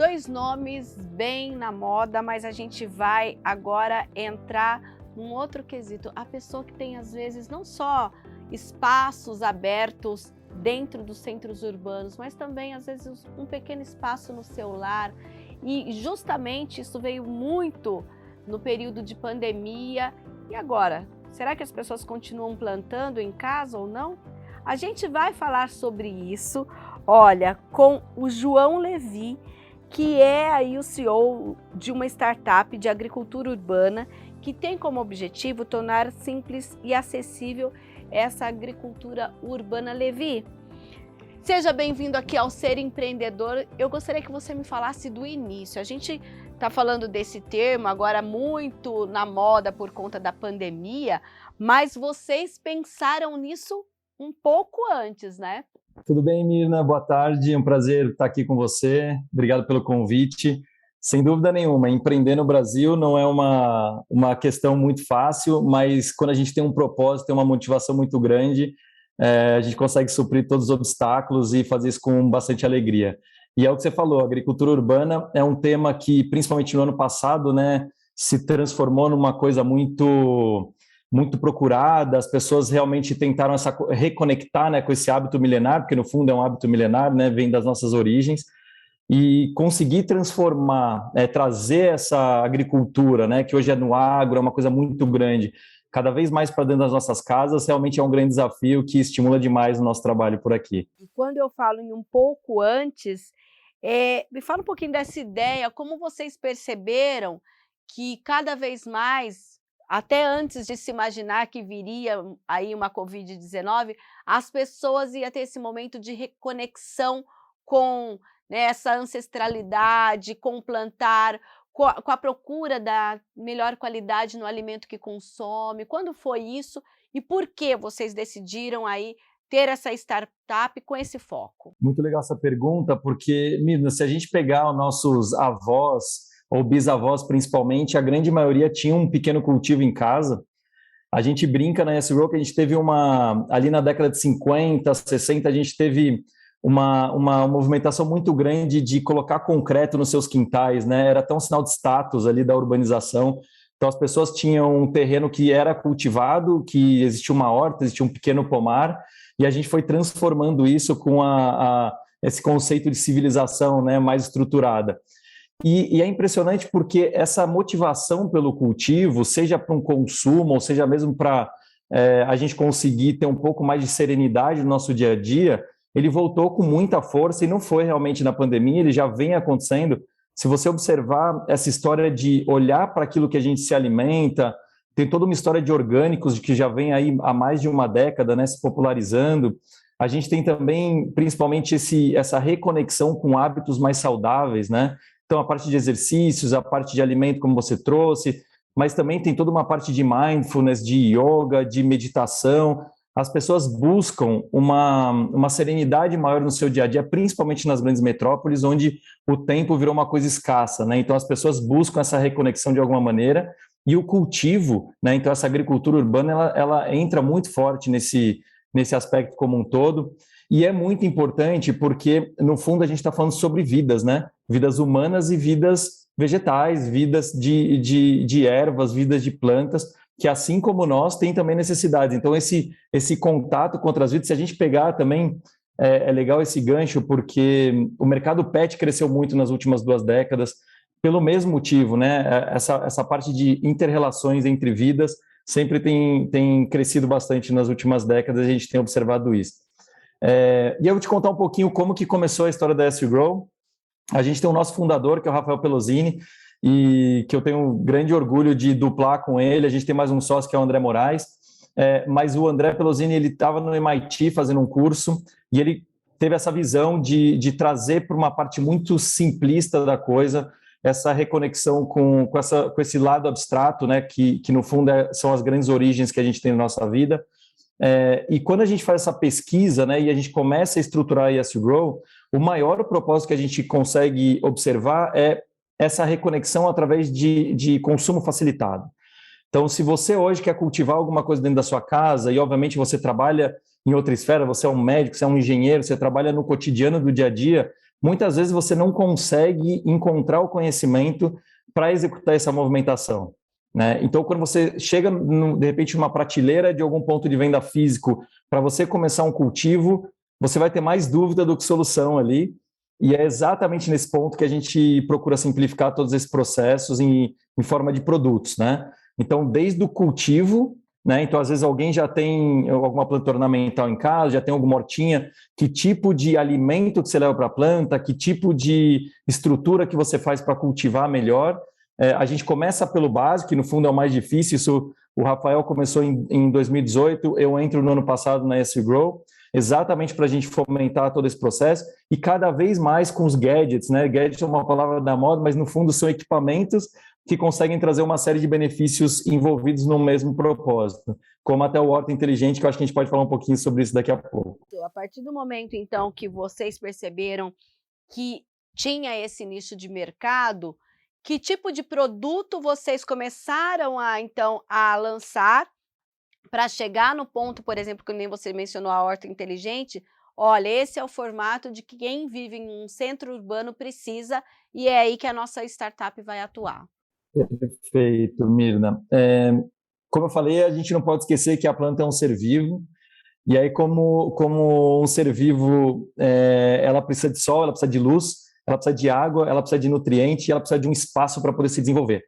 dois nomes bem na moda, mas a gente vai agora entrar num outro quesito. A pessoa que tem, às vezes, não só espaços abertos dentro dos centros urbanos, mas também, às vezes, um pequeno espaço no seu lar. E justamente isso veio muito no período de pandemia. E agora, será que as pessoas continuam plantando em casa ou não? A gente vai falar sobre isso, olha, com o João Levi, que é aí o CEO de uma startup de agricultura urbana que tem como objetivo tornar simples e acessível essa agricultura urbana. Levi, seja bem-vindo aqui ao Ser Empreendedor. Eu gostaria que você me falasse do início. A gente está falando desse termo agora muito na moda por conta da pandemia, mas vocês pensaram nisso um pouco antes, né? Tudo bem, Mirna? Boa tarde, é um prazer estar aqui com você. Obrigado pelo convite. Sem dúvida nenhuma, empreender no Brasil não é uma questão muito fácil, mas quando a gente tem um propósito, tem uma motivação muito grande, a gente consegue suprir todos os obstáculos e fazer isso com bastante alegria. E é o que você falou, a agricultura urbana é um tema que, principalmente no ano passado, né, se transformou numa coisa muito procurada. As pessoas realmente tentaram reconectar, né, com esse hábito milenar, porque no fundo é um hábito milenar, né, vem das nossas origens, e conseguir transformar, trazer essa agricultura, né, que hoje é no agro, é uma coisa muito grande, cada vez mais para dentro das nossas casas, realmente é um grande desafio que estimula demais o nosso trabalho por aqui. E quando eu falo em um pouco antes, me fala um pouquinho dessa ideia, como vocês perceberam que cada vez mais, até antes de se imaginar que viria aí uma Covid-19, as pessoas iam ter esse momento de reconexão com, né, essa ancestralidade, com plantar, com a procura da melhor qualidade no alimento que consome. Quando foi isso e por que vocês decidiram aí ter essa startup com esse foco? Muito legal essa pergunta, porque, Mirna, se a gente pegar os nossos avós ou bisavós principalmente, a grande maioria tinha um pequeno cultivo em casa. A gente brinca na S-Grow que a gente teve ali na década de 50, 60, a gente teve uma movimentação muito grande de colocar concreto nos seus quintais, né? Era até um sinal de status ali da urbanização. Então as pessoas tinham um terreno que era cultivado, que existia uma horta, existia um pequeno pomar, e a gente foi transformando isso com esse conceito de civilização, né, mais estruturada. E é impressionante porque essa motivação pelo cultivo, seja para um consumo, ou seja mesmo para a gente conseguir ter um pouco mais de serenidade no nosso dia a dia, ele voltou com muita força e não foi realmente na pandemia, ele já vem acontecendo. Se você observar essa história de olhar para aquilo que a gente se alimenta, tem toda uma história de orgânicos que já vem aí há mais de uma década, né, se popularizando. A gente tem também, principalmente, essa reconexão com hábitos mais saudáveis, né? Então, a parte de exercícios, a parte de alimento, como você trouxe, mas também tem toda uma parte de mindfulness, de yoga, de meditação. As pessoas buscam uma serenidade maior no seu dia a dia, principalmente nas grandes metrópoles, onde o tempo virou uma coisa escassa, né? Então, as pessoas buscam essa reconexão de alguma maneira, e o cultivo, né? Então, essa agricultura urbana, ela entra muito forte nesse aspecto como um todo. E é muito importante porque, no fundo, a gente está falando sobre vidas, né? Vidas humanas e vidas vegetais, vidas de ervas, vidas de plantas, que assim como nós, têm também necessidades. Então, esse contato com outras vidas, se a gente pegar também, é legal esse gancho, porque o mercado pet cresceu muito nas últimas 2 décadas, pelo mesmo motivo, né? Essa parte de inter-relações entre vidas sempre tem crescido bastante nas últimas décadas, a gente tem observado isso. E eu vou te contar um pouquinho como que começou a história da S-Grow. A gente tem o nosso fundador, que é o Rafael Pelosini, e que eu tenho um grande orgulho de duplar com ele. A gente tem mais um sócio, que é o André Moraes, mas o André Pelosini, ele estava no MIT fazendo um curso, e ele teve essa visão de trazer para uma parte muito simplista da coisa, essa reconexão com esse lado abstrato, né, que no fundo são as grandes origens que a gente tem na nossa vida. E quando a gente faz essa pesquisa, né, e a gente começa a estruturar a S-Grow, o maior propósito que a gente consegue observar é essa reconexão através de consumo facilitado. Então, se você hoje quer cultivar alguma coisa dentro da sua casa, e obviamente você trabalha em outra esfera, você é um médico, você é um engenheiro, você trabalha no cotidiano do dia a dia, muitas vezes você não consegue encontrar o conhecimento para executar essa movimentação, né? Então, quando você chega, de repente, numa prateleira de algum ponto de venda físico, para você começar um cultivo, você vai ter mais dúvida do que solução ali, e é exatamente nesse ponto que a gente procura simplificar todos esses processos em forma de produtos, né? Então, desde o cultivo, né? Então, às vezes, alguém já tem alguma planta ornamental em casa, já tem alguma hortinha, que tipo de alimento que você leva para a planta, que tipo de estrutura que você faz para cultivar melhor. A gente começa pelo básico, que no fundo é o mais difícil. Isso, o Rafael começou em 2018, eu entro no ano passado na SU Grow, exatamente para a gente fomentar todo esse processo, e cada vez mais com os gadgets, né? Gadget é uma palavra da moda, mas no fundo são equipamentos que conseguem trazer uma série de benefícios envolvidos no mesmo propósito, como até o Horta Inteligente, que eu acho que a gente pode falar um pouquinho sobre isso daqui a pouco. A partir do momento, então, que vocês perceberam que tinha esse nicho de mercado, que tipo de produto vocês começaram a, então, a lançar para chegar no ponto, por exemplo, que nem você mencionou a horta inteligente? Olha, esse é o formato de que quem vive em um centro urbano precisa, e é aí que a nossa startup vai atuar. Perfeito, Mirna. Como eu falei, a gente não pode esquecer que a planta é um ser vivo, e aí como um ser vivo, ela precisa de sol, ela precisa de luz, ela precisa de água, ela precisa de nutriente, e ela precisa de um espaço para poder se desenvolver.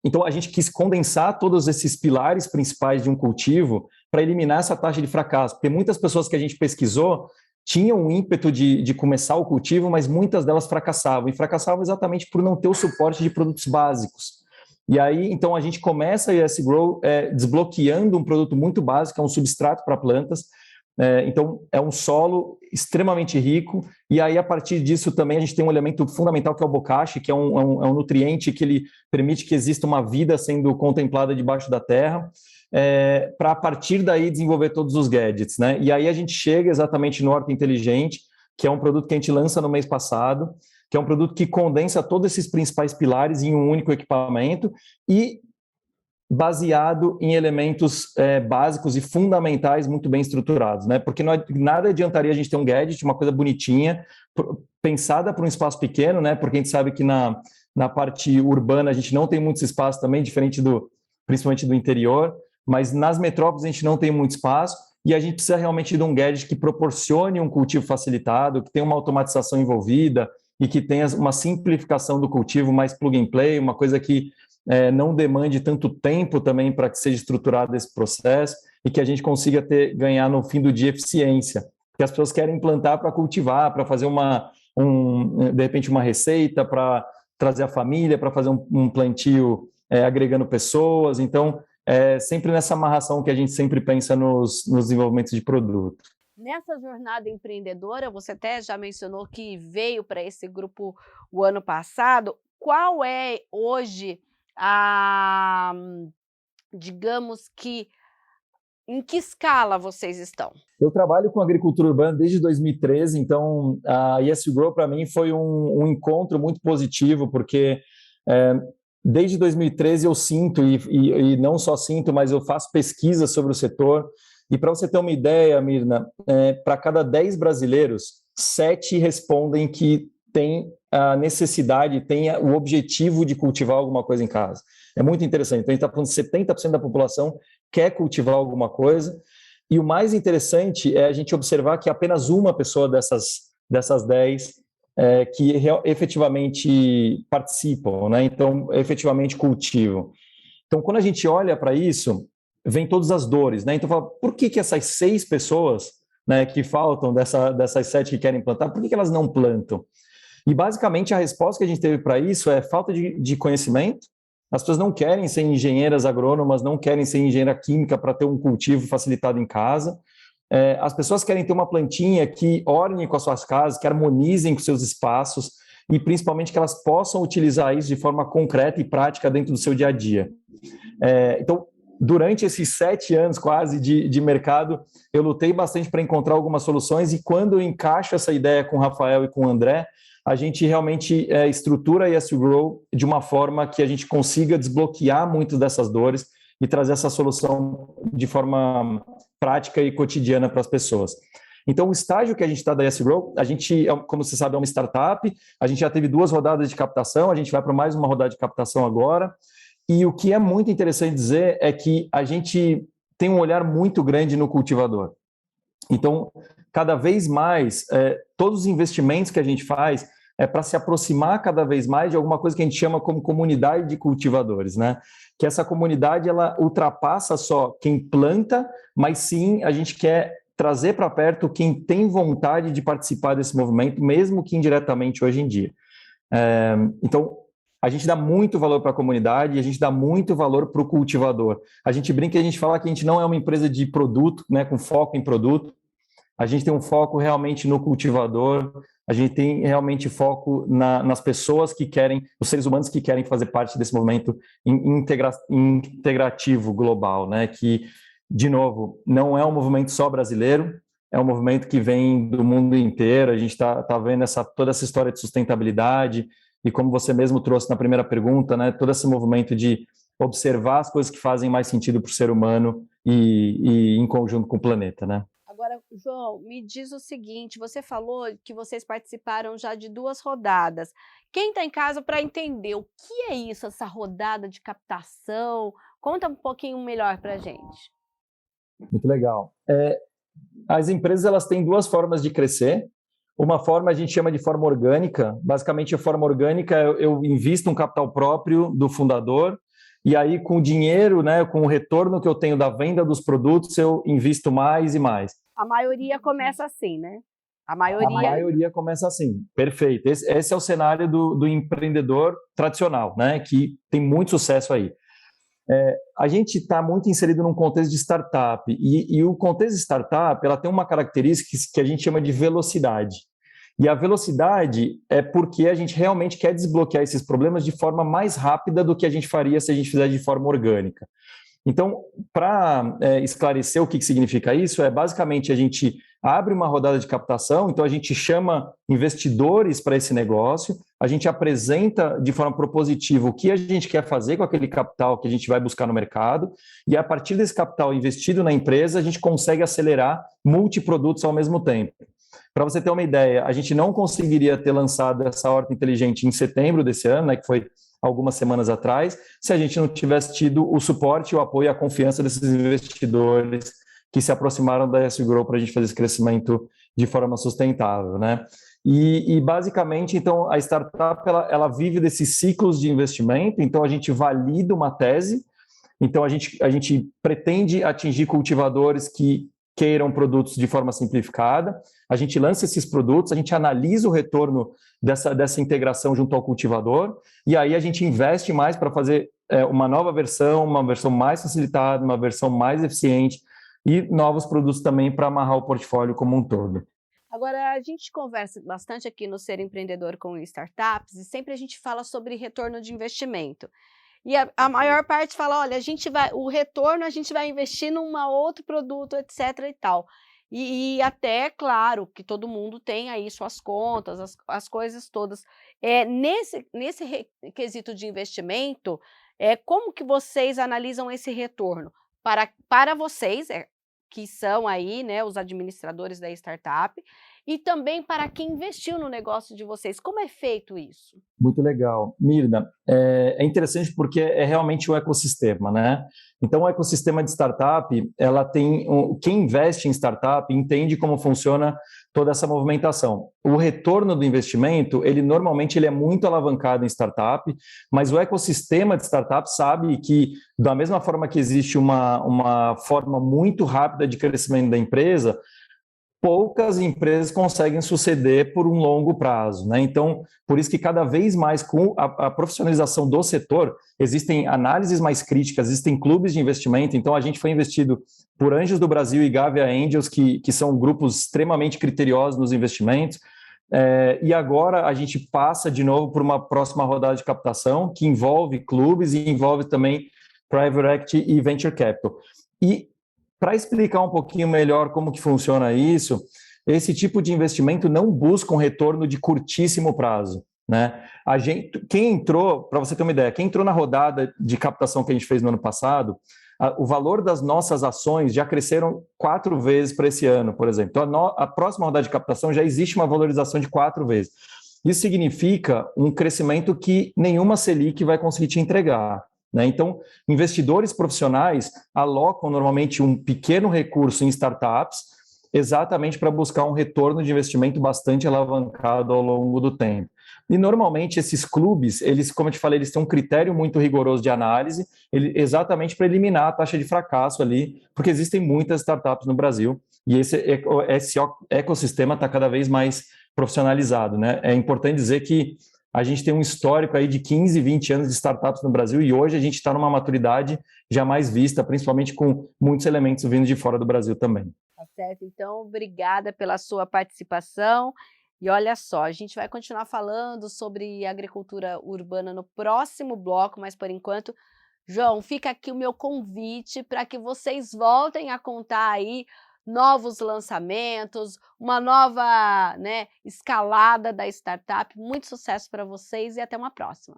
Então, a gente quis condensar todos esses pilares principais de um cultivo para eliminar essa taxa de fracasso, porque muitas pessoas que a gente pesquisou tinham o ímpeto de começar o cultivo, mas muitas delas fracassavam, e fracassavam exatamente por não ter o suporte de produtos básicos. E aí, então, a gente começa a ES Grow desbloqueando um produto muito básico, é um substrato para plantas. Então, é um solo extremamente rico, e aí, a partir disso, também a gente tem um elemento fundamental, que é o bokashi, que é um nutriente que ele permite que exista uma vida sendo contemplada debaixo da terra, para, a partir daí, desenvolver todos os gadgets, né? E aí a gente chega exatamente no Horta Inteligente, que é um produto que a gente lança no mês passado, que é um produto que condensa todos esses principais pilares em um único equipamento e baseado em elementos básicos e fundamentais muito bem estruturados, né? Porque nada adiantaria a gente ter um gadget, uma coisa bonitinha, pensada para um espaço pequeno, né? Porque a gente sabe que na parte urbana a gente não tem muito espaço também, diferente principalmente do interior, mas nas metrópoles a gente não tem muito espaço, e a gente precisa realmente de um gadget que proporcione um cultivo facilitado, que tenha uma automatização envolvida e que tenha uma simplificação do cultivo, mais plug and play, uma coisa que não demande tanto tempo também para que seja estruturado esse processo e que a gente consiga ganhar no fim do dia eficiência. Porque as pessoas querem plantar para cultivar, para fazer de repente uma receita, para trazer a família, para fazer um plantio agregando pessoas. Então, sempre nessa amarração que a gente sempre pensa nos desenvolvimentos de produto. Nessa jornada empreendedora, você até já mencionou que veio para esse grupo o ano passado. Qual é hoje digamos que, em que escala vocês estão? Eu trabalho com agricultura urbana desde 2013, então a ES Grow para mim foi um encontro muito positivo, porque desde 2013 eu sinto, e não só sinto, mas eu faço pesquisa sobre o setor, e para você ter uma ideia, Mirna, para cada 10 brasileiros, 7 respondem que tem a necessidade, tem o objetivo de cultivar alguma coisa em casa. É muito interessante. Então, a gente está falando de 70% da população quer cultivar alguma coisa, e o mais interessante é a gente observar que apenas uma pessoa dessas 10 que efetivamente participam, né? Então, efetivamente cultivam. Então, quando a gente olha para isso, vem todas as dores, né? Então, fala, por que essas 6 pessoas, né, que faltam dessas 7 que querem plantar, por que elas não plantam? E, basicamente, a resposta que a gente teve para isso é falta de conhecimento. As pessoas não querem ser engenheiras agrônomas, não querem ser engenheira química para ter um cultivo facilitado em casa. As pessoas querem ter uma plantinha que orne com as suas casas, que harmonizem com seus espaços e, principalmente, que elas possam utilizar isso de forma concreta e prática dentro do seu dia a dia. Então, durante esses 7 anos quase de mercado, eu lutei bastante para encontrar algumas soluções, e quando eu encaixo essa ideia com o Rafael e com o André, a gente realmente estrutura a ES Grow de uma forma que a gente consiga desbloquear muitas dessas dores e trazer essa solução de forma prática e cotidiana para as pessoas. Então, o estágio que a gente está da YesGrow, a gente, como você sabe, é uma startup, a gente já teve 2 rodadas de captação, a gente vai para mais uma rodada de captação agora, e o que é muito interessante dizer é que a gente tem um olhar muito grande no cultivador. Então, cada vez mais, todos os investimentos que a gente faz é para se aproximar cada vez mais de alguma coisa que a gente chama como comunidade de cultivadores, né? Que essa comunidade, ela ultrapassa só quem planta, mas sim a gente quer trazer para perto quem tem vontade de participar desse movimento, mesmo que indiretamente hoje em dia. Então, a gente dá muito valor para a comunidade e a gente dá muito valor para o cultivador. A gente brinca e a gente fala que a gente não é uma empresa de produto, né, com foco em produto. A gente tem um foco realmente no cultivador, a gente tem realmente foco nas pessoas que querem, os seres humanos que querem fazer parte desse movimento integrativo global, né? Que, de novo, não é um movimento só brasileiro, é um movimento que vem do mundo inteiro. A gente está vendo toda essa história de sustentabilidade e, como você mesmo trouxe na primeira pergunta, né? Todo esse movimento de observar as coisas que fazem mais sentido para o ser humano e em conjunto com o planeta, né? Agora, João, me diz o seguinte, você falou que vocês participaram já de 2 rodadas. Quem está em casa para entender o que é isso, essa rodada de captação? Conta um pouquinho melhor para a gente. Muito legal. As empresas, elas têm 2 formas de crescer. Uma forma a gente chama de forma orgânica. Basicamente, a forma orgânica, eu invisto um capital próprio do fundador, e aí com o dinheiro, né, com o retorno que eu tenho da venda dos produtos, eu invisto mais e mais. A maioria começa assim, né? A A maioria começa assim, perfeito. Esse é o cenário do empreendedor tradicional, né, que tem muito sucesso aí. A gente está muito inserido num contexto de startup, e o contexto de startup, ela tem uma característica que a gente chama de velocidade. E a velocidade é porque a gente realmente quer desbloquear esses problemas de forma mais rápida do que a gente faria se a gente fizesse de forma orgânica. Então, para esclarecer o que significa isso, basicamente a gente abre uma rodada de captação, então a gente chama investidores para esse negócio, a gente apresenta de forma propositiva o que a gente quer fazer com aquele capital que a gente vai buscar no mercado, e a partir desse capital investido na empresa, a gente consegue acelerar multiprodutos ao mesmo tempo. Para você ter uma ideia, a gente não conseguiria ter lançado essa horta inteligente em setembro desse ano, né, que foi algumas semanas atrás, se a gente não tivesse tido o suporte, o apoio e a confiança desses investidores que se aproximaram da YesGrow para a gente fazer esse crescimento de forma sustentável, né? E basicamente, então, a startup ela vive desses ciclos de investimento. Então, a gente valida uma tese, então a gente pretende atingir cultivadores que queiram produtos de forma simplificada, a gente lança esses produtos, a gente analisa o retorno dessa integração junto ao cultivador, e aí a gente investe mais para fazer uma nova versão, uma versão mais facilitada, uma versão mais eficiente, e novos produtos também para amarrar o portfólio como um todo. Agora, a gente conversa bastante aqui no Ser Empreendedor com Startups, e sempre a gente fala sobre retorno de investimento. E a maior parte fala, olha, o retorno a gente vai investir num outro produto, etc. e tal. E até, claro, que todo mundo tem aí suas contas, as coisas todas. Nesse quesito de investimento, como que vocês analisam esse retorno? Para vocês, que são aí, né, os administradores da startup, e também para quem investiu no negócio de vocês. Como é feito isso? Muito legal. Mirna, é interessante porque é realmente um ecossistema, né? Então, o ecossistema de startup, ela tem quem investe em startup entende como funciona toda essa movimentação. O retorno do investimento, ele é muito alavancado em startup, mas o ecossistema de startup sabe que, da mesma forma que existe uma forma muito rápida de crescimento da empresa, poucas empresas conseguem suceder por um longo prazo, né? Então, por isso que cada vez mais com a profissionalização do setor, existem análises mais críticas, existem clubes de investimento. Então, a gente foi investido por Anjos do Brasil e Gavia Angels, que são grupos extremamente criteriosos nos investimentos. E agora a gente passa de novo por uma próxima rodada de captação, que envolve clubes e envolve também Private Equity e Venture Capital. E para explicar um pouquinho melhor como que funciona isso, esse tipo de investimento não busca um retorno de curtíssimo prazo. né? Quem entrou, para você ter uma ideia, quem entrou na rodada de captação que a gente fez no ano passado, o valor das nossas ações já cresceram 4 vezes para esse ano, por exemplo. Então, a próxima rodada de captação já existe uma valorização de 4 vezes. Isso significa um crescimento que nenhuma Selic vai conseguir te entregar, né? Então, investidores profissionais alocam normalmente um pequeno recurso em startups exatamente para buscar um retorno de investimento bastante alavancado ao longo do tempo. E normalmente esses clubes, eles, como eu te falei, eles têm um critério muito rigoroso de análise, exatamente para eliminar a taxa de fracasso ali, porque existem muitas startups no Brasil e esse ecossistema está cada vez mais profissionalizado, né? É importante dizer que a gente tem um histórico aí de 15, 20 anos de startups no Brasil e hoje a gente está numa maturidade jamais vista, principalmente com muitos elementos vindo de fora do Brasil também. Tá certo, então obrigada pela sua participação. E olha só, a gente vai continuar falando sobre agricultura urbana no próximo bloco, mas por enquanto, João, fica aqui o meu convite para que vocês voltem a contar aí novos lançamentos, uma nova, né, escalada da startup. Muito sucesso para vocês e até uma próxima.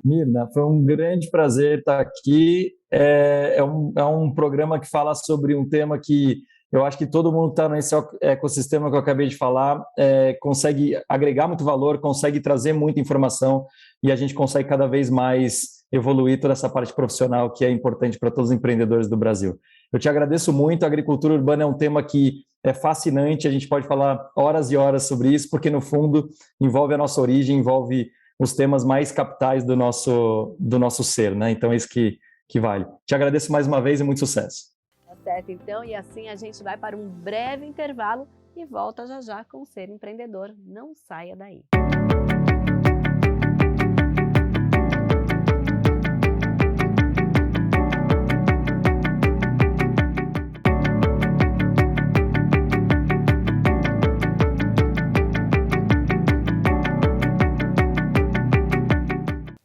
Mirna, foi um grande prazer estar aqui. É um programa que fala sobre um tema que eu acho que todo mundo que está nesse ecossistema que eu acabei de falar consegue agregar muito valor, consegue trazer muita informação e a gente consegue cada vez mais evoluir toda essa parte profissional que é importante para todos os empreendedores do Brasil. Eu te agradeço muito. A agricultura urbana é um tema que é fascinante, a gente pode falar horas e horas sobre isso, porque no fundo envolve a nossa origem, envolve os temas mais capitais do nosso ser, né? Então é isso que vale. Te agradeço mais uma vez e muito sucesso. Tá certo, então, e assim a gente vai para um breve intervalo e volta já já com o Ser Empreendedor. Não saia daí.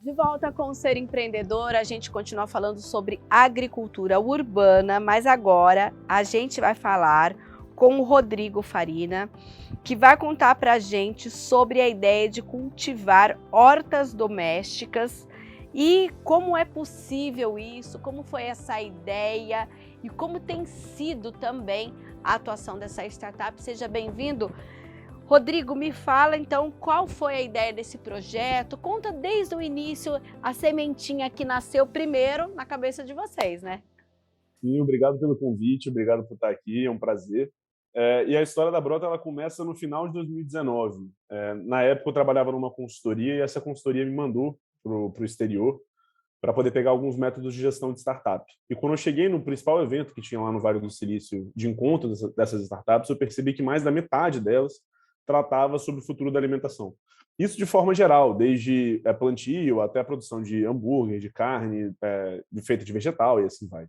De volta com o Ser Empreendedor, a gente continua falando sobre agricultura urbana, mas agora a gente vai falar com o Rodrigo Farina, que vai contar para a gente sobre a ideia de cultivar hortas domésticas e como é possível isso, como foi essa ideia e como tem sido também a atuação dessa startup. Seja bem-vindo. Rodrigo, me fala então qual foi a ideia desse projeto, conta desde o início a sementinha que nasceu primeiro na cabeça de vocês, né? Sim, obrigado pelo convite, obrigado por estar aqui, é um prazer. E a história da Brota ela começa no final de 2019. Na época eu trabalhava numa consultoria e essa consultoria me mandou para o exterior para poder pegar alguns métodos de gestão de startup. E quando eu cheguei no principal evento que tinha lá no Vale do Silício de encontro dessas startups, eu percebi que mais da metade delas tratava sobre o futuro da alimentação. Isso de forma geral, desde plantio até a produção de hambúrguer, de carne, feita de vegetal e assim vai.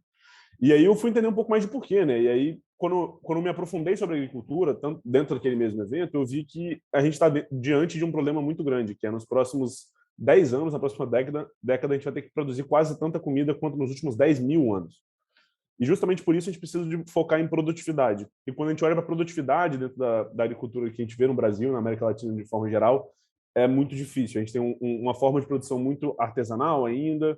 E aí eu fui entender um pouco mais de porquê, né? E aí, quando eu me aprofundei sobre a agricultura, tanto dentro daquele mesmo evento, eu vi que a gente está diante de um problema muito grande, que é nos próximos 10 anos, na próxima década, a gente vai ter que produzir quase tanta comida quanto nos últimos 10 mil anos. E justamente por isso a gente precisa de focar em produtividade. E quando a gente olha para a produtividade dentro da agricultura que a gente vê no Brasil, na América Latina de forma geral, é muito difícil. A gente tem uma forma de produção muito artesanal ainda.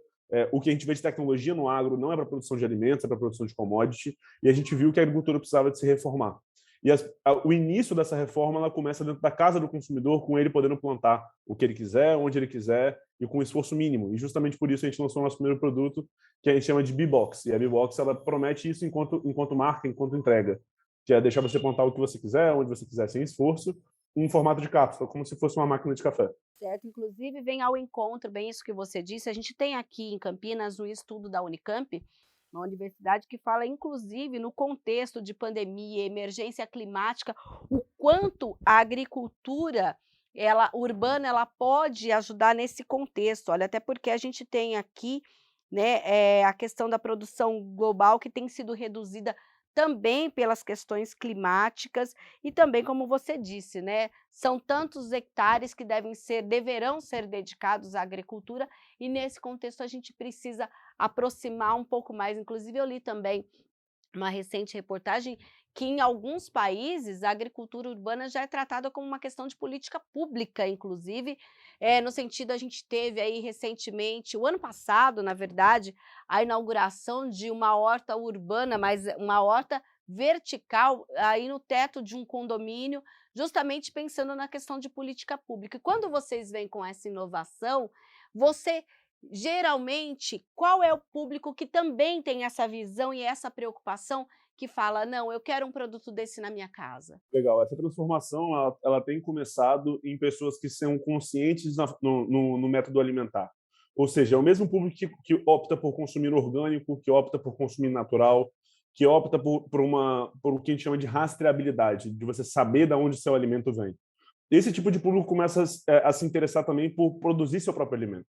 O que a gente vê de tecnologia no agro não é para produção de alimentos, é para produção de commodity. E a gente viu que a agricultura precisava de se reformar. E o início dessa reforma ela começa dentro da casa do consumidor, com ele podendo plantar o que ele quiser, onde ele quiser e com esforço mínimo. E justamente por isso a gente lançou o nosso primeiro produto, que a gente chama de B-Box. E a B-Box ela promete isso enquanto marca, enquanto entrega, que é deixar você plantar o que você quiser, onde você quiser, sem esforço, em formato de cápsula, como se fosse uma máquina de café. Certo, inclusive vem ao encontro, bem isso que você disse, a gente tem aqui em Campinas um estudo da Unicamp, uma universidade que fala, inclusive, no contexto de pandemia, emergência climática, o quanto a agricultura urbana ela pode ajudar nesse contexto. Olha, até porque a gente tem aqui, né, a questão da produção global que tem sido reduzida também pelas questões climáticas e também, como você disse, né, são tantos hectares que deverão ser dedicados à agricultura e nesse contexto a gente precisa aproximar um pouco mais. Inclusive eu li também uma recente reportagem que em alguns países a agricultura urbana já é tratada como uma questão de política pública, inclusive, no sentido a gente teve aí recentemente, o ano passado, na verdade, a inauguração de uma horta urbana, mas uma horta vertical aí no teto de um condomínio, justamente pensando na questão de política pública. E quando vocês vêm com essa inovação, você geralmente, qual é o público que também tem essa visão e essa preocupação que fala: "Não, eu quero um produto desse na minha casa"? Legal. Essa transformação, ela tem começado em pessoas que são conscientes no método alimentar. Ou seja, é o mesmo público que opta por consumir orgânico, que opta por consumir natural, que opta por o que a gente chama de rastreabilidade, de você saber de onde seu alimento vem. Esse tipo de público começa a se interessar também por produzir seu próprio alimento.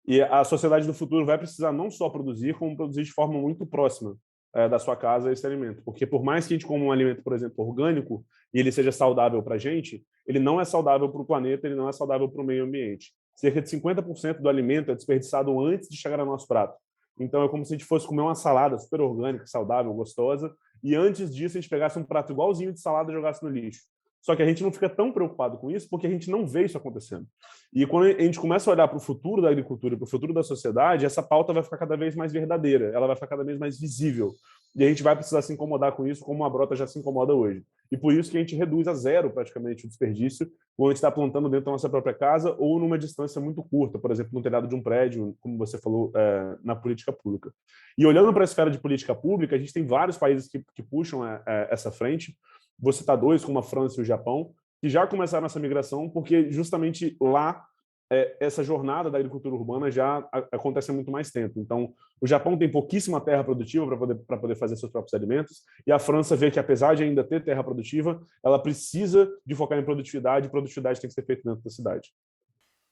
E a sociedade do futuro vai precisar não só produzir, como produzir de forma muito próxima da sua casa esse alimento. Porque por mais que a gente coma um alimento, por exemplo, orgânico, e ele seja saudável para a gente, ele não é saudável para o planeta, ele não é saudável para o meio ambiente. Cerca de 50% do alimento é desperdiçado antes de chegar ao nosso prato. Então é como se a gente fosse comer uma salada super orgânica, saudável, gostosa, e antes disso a gente pegasse um prato igualzinho de salada e jogasse no lixo. Só que a gente não fica tão preocupado com isso porque a gente não vê isso acontecendo. E quando a gente começa a olhar para o futuro da agricultura, para o futuro da sociedade, essa pauta vai ficar cada vez mais verdadeira, ela vai ficar cada vez mais visível. E a gente vai precisar se incomodar com isso, como a Brota já se incomoda hoje. E por isso que a gente reduz a zero, praticamente, o desperdício, quando a gente está plantando dentro da nossa própria casa ou numa distância muito curta, por exemplo, no telhado de um prédio, como você falou, na política pública. E olhando para a esfera de política pública, a gente tem vários países que puxam essa frente. Vou citar dois, como a França e o Japão, que já começaram essa migração, porque justamente lá essa jornada da agricultura urbana já acontece há muito mais tempo. Então, o Japão tem pouquíssima terra produtiva para poder fazer seus próprios alimentos, e a França vê que, apesar de ainda ter terra produtiva, ela precisa de focar em produtividade, e produtividade tem que ser feita dentro da cidade.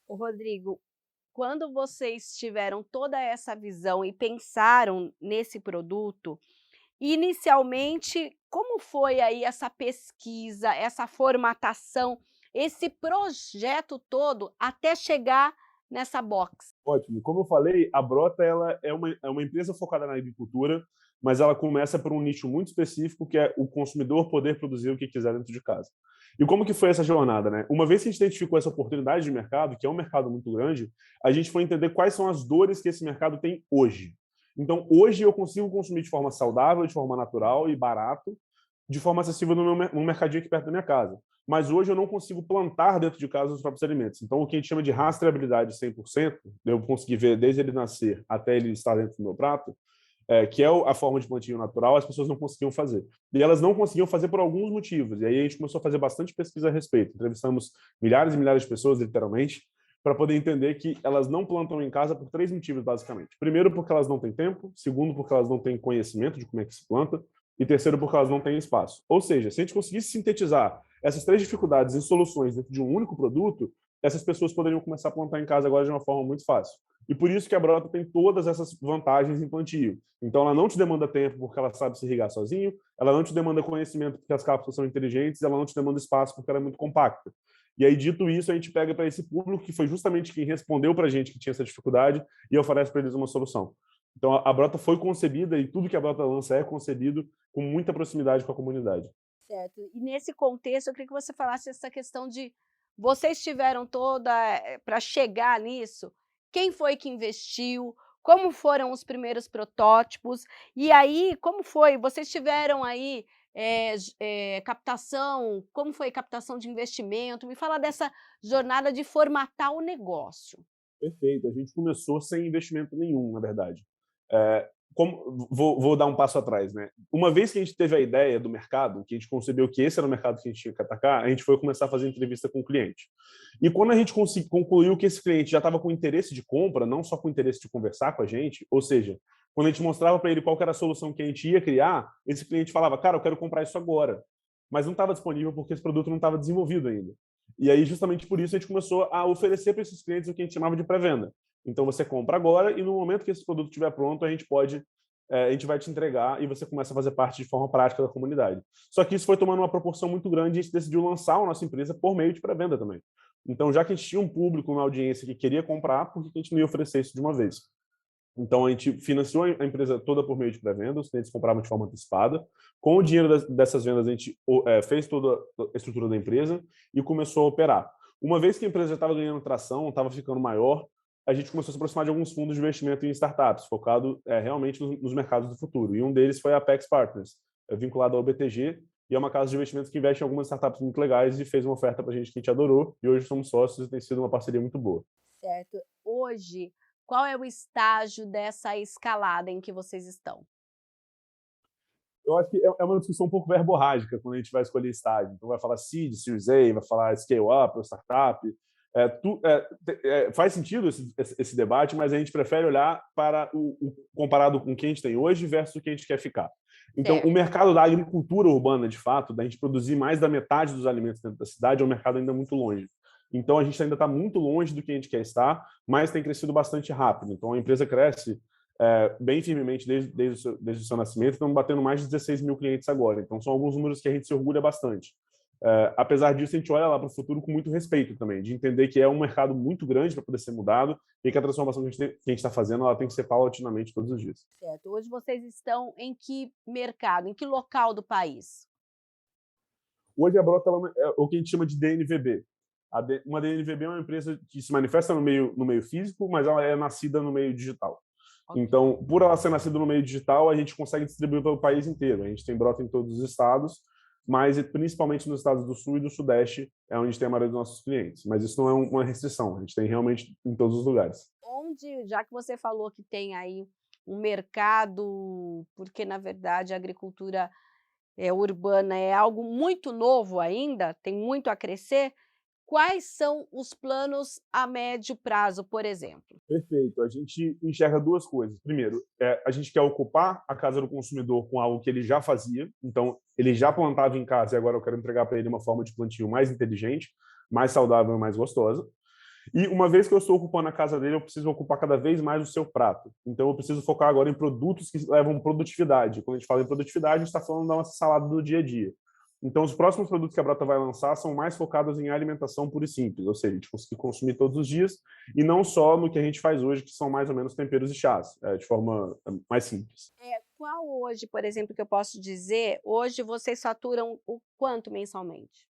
Ô Rodrigo, quando vocês tiveram toda essa visão e pensaram nesse produto, inicialmente, como foi aí essa pesquisa, essa formatação, esse projeto todo até chegar nessa box? Ótimo. Como eu falei, a Brota ela é uma empresa focada na agricultura, mas ela começa por um nicho muito específico, que é o consumidor poder produzir o que quiser dentro de casa. E como que foi essa jornada, né? Uma vez que a gente identificou essa oportunidade de mercado, que é um mercado muito grande, a gente foi entender quais são as dores que esse mercado tem hoje. Então, hoje eu consigo consumir de forma saudável, de forma natural e barato, de forma acessível no mercadinho aqui perto da minha casa. Mas hoje eu não consigo plantar dentro de casa os próprios alimentos. Então, o que a gente chama de rastreabilidade 100%, eu consegui ver desde ele nascer até ele estar dentro do meu prato, que é a forma de plantio natural, as pessoas não conseguiam fazer. E elas não conseguiam fazer por alguns motivos. E aí a gente começou a fazer bastante pesquisa a respeito. Entrevistamos milhares e milhares de pessoas, literalmente, para poder entender que elas não plantam em casa por 3 motivos, basicamente. Primeiro, porque elas não têm tempo. Segundo, porque elas não têm conhecimento de como é que se planta. E terceiro, porque elas não têm espaço. Ou seja, se a gente conseguisse sintetizar essas 3 dificuldades em soluções dentro de um único produto, essas pessoas poderiam começar a plantar em casa agora de uma forma muito fácil. E por isso que a Brota tem todas essas vantagens em plantio. Então, ela não te demanda tempo porque ela sabe se irrigar sozinho, ela não te demanda conhecimento porque as cápsulas são inteligentes, ela não te demanda espaço porque ela é muito compacta. E aí, dito isso, a gente pega para esse público que foi justamente quem respondeu para a gente que tinha essa dificuldade e oferece para eles uma solução. Então, a Brota foi concebida e tudo que a Brota lança é concebido com muita proximidade com a comunidade. Certo. E nesse contexto, eu queria que você falasse essa questão de vocês tiveram toda para chegar nisso, quem foi que investiu, como foram os primeiros protótipos, e aí como foi? Vocês tiveram aí, captação, como foi captação de investimento? Me fala dessa jornada de formatar o negócio. Perfeito. A gente começou sem investimento nenhum, na verdade. Vou dar um passo atrás, né? Uma vez que a gente teve a ideia do mercado, que a gente concebeu que esse era o mercado que a gente tinha que atacar, a gente foi começar a fazer entrevista com o cliente. E quando a gente concluiu que esse cliente já estava com interesse de compra, não só com interesse de conversar com a gente, ou seja, quando a gente mostrava para ele qual que era a solução que a gente ia criar, esse cliente falava, cara, eu quero comprar isso agora. Mas não estava disponível porque esse produto não estava desenvolvido ainda. E aí, justamente por isso, a gente começou a oferecer para esses clientes o que a gente chamava de pré-venda. Então, você compra agora e no momento que esse produto estiver pronto, a gente vai te entregar e você começa a fazer parte de forma prática da comunidade. Só que isso foi tomando uma proporção muito grande e a gente decidiu lançar a nossa empresa por meio de pré-venda também. Então, já que a gente tinha um público, uma audiência que queria comprar, por que a gente não ia oferecer isso de uma vez? Então, a gente financiou a empresa toda por meio de pré-venda, os clientes compravam de forma antecipada. Com o dinheiro dessas vendas, a gente fez toda a estrutura da empresa e começou a operar. Uma vez que a empresa já estava ganhando tração, estava ficando maior, a gente começou a se aproximar de alguns fundos de investimento em startups, focado realmente nos mercados do futuro. E um deles foi a Apex Partners, vinculado ao BTG, e é uma casa de investimentos que investe em algumas startups muito legais e fez uma oferta para a gente que a gente adorou. E hoje somos sócios e tem sido uma parceria muito boa. Certo. Hoje, qual é o estágio dessa escalada em que vocês estão? Eu acho que é uma discussão um pouco verborrágica quando a gente vai escolher estágio. Então, vai falar seed, Series A, vai falar scale-up ou startup. Faz sentido esse debate, mas a gente prefere olhar para comparado com o que a gente tem hoje versus o que a gente quer ficar. Então, Certo. o mercado da agricultura urbana, de fato, da gente produzir mais da metade dos alimentos dentro da cidade, é um mercado ainda muito longe. Então, a gente ainda está muito longe do que a gente quer estar, mas tem crescido bastante rápido. Então, a empresa cresce bem firmemente desde o seu nascimento, estamos batendo mais de 16 mil clientes agora. Então, são alguns números que a gente se orgulha bastante. Apesar disso, a gente olha lá para o futuro com muito respeito também, de entender que é um mercado muito grande para poder ser mudado e que a transformação que a gente está fazendo ela tem que ser paulatinamente todos os dias. Certo. Hoje vocês estão em que mercado, em que local do país? Hoje a Brota é o que a gente chama de DNVB. Uma DNVB é uma empresa que se manifesta no meio físico, mas ela é nascida no meio digital. Ok. Então, por ela ser nascida no meio digital, a gente consegue distribuir pelo país inteiro. A gente tem Brota em todos os estados, mas principalmente nos estados do Sul e do Sudeste é onde tem a maioria dos nossos clientes. Mas isso não é uma restrição, a gente tem realmente em todos os lugares. Onde, já que você falou que tem aí um mercado, porque na verdade a agricultura urbana é algo muito novo ainda, tem muito a crescer, quais são os planos a médio prazo, por exemplo? Perfeito. A gente enxerga duas coisas. Primeiro, a gente quer ocupar a casa do consumidor com algo que ele já fazia. Então, ele já plantava em casa e agora eu quero entregar para ele uma forma de plantio mais inteligente, mais saudável e mais gostosa. E uma vez que eu estou ocupando a casa dele, eu preciso ocupar cada vez mais o seu prato. Então, eu preciso focar agora em produtos que levam produtividade. Quando a gente fala em produtividade, a gente está falando da nossa salada do dia a dia. Então, os próximos produtos que a Brata vai lançar são mais focados em alimentação pura e simples, ou seja, a gente conseguir consumir todos os dias e não só no que a gente faz hoje, que são mais ou menos temperos e chás, de forma mais simples. Qual hoje, por exemplo, que eu posso dizer, hoje vocês faturam o quanto mensalmente?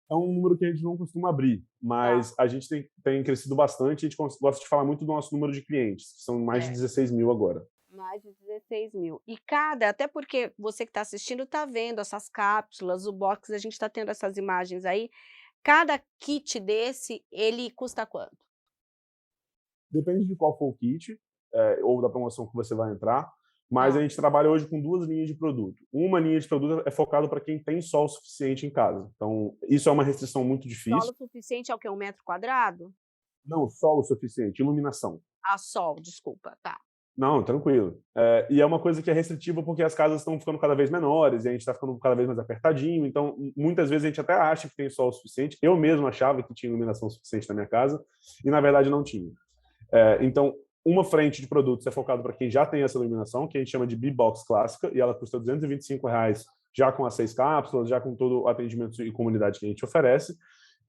É um número que a gente não costuma abrir, Tá. mas a gente tem crescido bastante, a gente gosta de falar muito do nosso número de clientes, que são mais de É. 16 mil agora. Mais de 16 mil. E até porque você que está assistindo está vendo essas cápsulas, o box, a gente está tendo essas imagens aí. Cada kit desse, ele custa quanto? Depende de qual for o kit, ou da promoção que você vai entrar, mas a Tá. gente trabalha hoje com duas linhas de produto. Uma linha de produto é focada para quem tem sol suficiente em casa. Então, isso é uma restrição muito difícil. Solo suficiente é o quê? 1 metro quadrado? Não, sol suficiente, iluminação. Ah, sol, desculpa, tá. Não, tranquilo. E é uma coisa que é restritiva porque as casas estão ficando cada vez menores e a gente está ficando cada vez mais apertadinho. Então, muitas vezes a gente até acha que tem sol suficiente. Eu mesmo achava que tinha iluminação suficiente na minha casa e, na verdade, não tinha. Então, uma frente de produtos é focado para quem já tem essa iluminação, que a gente chama de B-Box clássica, e ela custa R$ 225, já com as 6 cápsulas, já com todo o atendimento e comunidade que a gente oferece.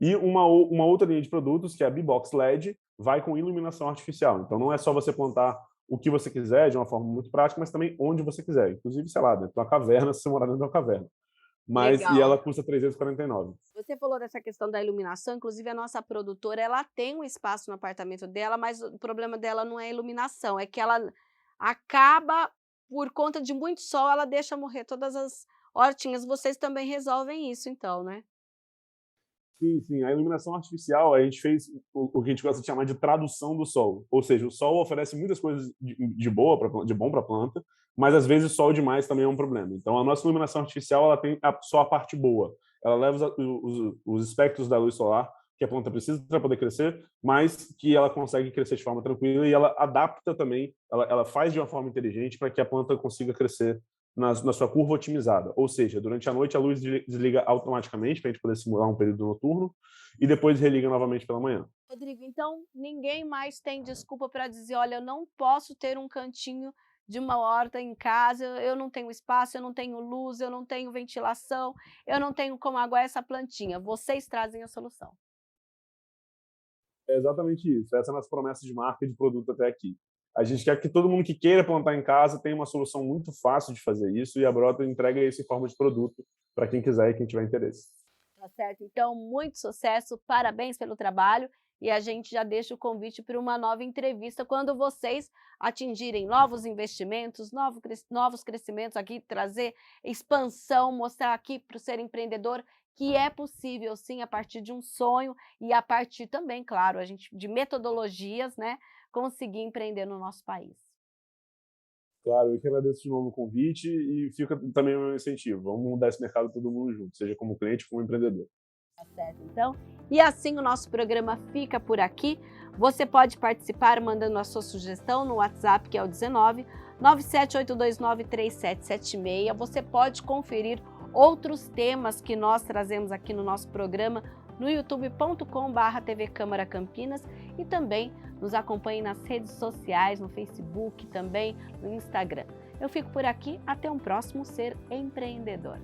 E uma outra linha de produtos, que é a B-Box LED, vai com iluminação artificial. Então, não é só você plantar o que você quiser, de uma forma muito prática, mas também onde você quiser. Inclusive, sei lá, dentro de uma caverna, se você morar dentro de uma caverna. E Legal. ela custa R$ 349. Você falou dessa questão da iluminação, inclusive a nossa produtora, ela tem um espaço no apartamento dela, mas o problema dela não é a iluminação, é que ela acaba, por conta de muito sol, ela deixa morrer todas as hortinhas. Vocês também resolvem isso então, né? Sim, sim. A iluminação artificial, a gente fez o que a gente gosta de chamar de tradução do sol. Ou seja, o sol oferece muitas coisas de bom para a planta, mas às vezes sol demais também é um problema. Então, a nossa iluminação artificial ela tem só a parte boa. Ela leva os espectros da luz solar que a planta precisa para poder crescer, mas que ela consegue crescer de forma tranquila e ela adapta também, ela faz de uma forma inteligente para que a planta consiga crescer na sua curva otimizada. Ou seja, durante a noite a luz desliga automaticamente para a gente poder simular um período noturno e depois religa novamente pela manhã. Rodrigo, então ninguém mais tem desculpa para dizer: olha, eu não posso ter um cantinho de uma horta em casa, eu não tenho espaço, eu não tenho luz, eu não tenho ventilação, eu não tenho como aguar essa plantinha. Vocês trazem a solução. É exatamente isso. Essa é a nossa promessa de marca e de produto até aqui. A gente quer que todo mundo que queira plantar em casa tenha uma solução muito fácil de fazer isso, e a Brota entrega isso em forma de produto para quem quiser e quem tiver interesse. Tá certo. Então, muito sucesso, parabéns pelo trabalho e a gente já deixa o convite para uma nova entrevista quando vocês atingirem novos investimentos, novos crescimentos aqui, trazer expansão, mostrar aqui para o ser empreendedor que é possível sim a partir de um sonho e a partir também, claro, a gente de metodologias, né, conseguir empreender no nosso país. Claro, eu que agradeço de novo o convite e fica também o meu incentivo. Vamos mudar esse mercado todo mundo junto, seja como cliente, como empreendedor. Tá certo, então. E assim o nosso programa fica por aqui. Você pode participar mandando a sua sugestão no WhatsApp, que é o 19 97829 3776. Você pode conferir outros temas que nós trazemos aqui no nosso programa no youtube.com/TV Câmara Campinas e também nos acompanhe nas redes sociais, no Facebook, também no Instagram. Eu fico por aqui, até um próximo Ser Empreendedor.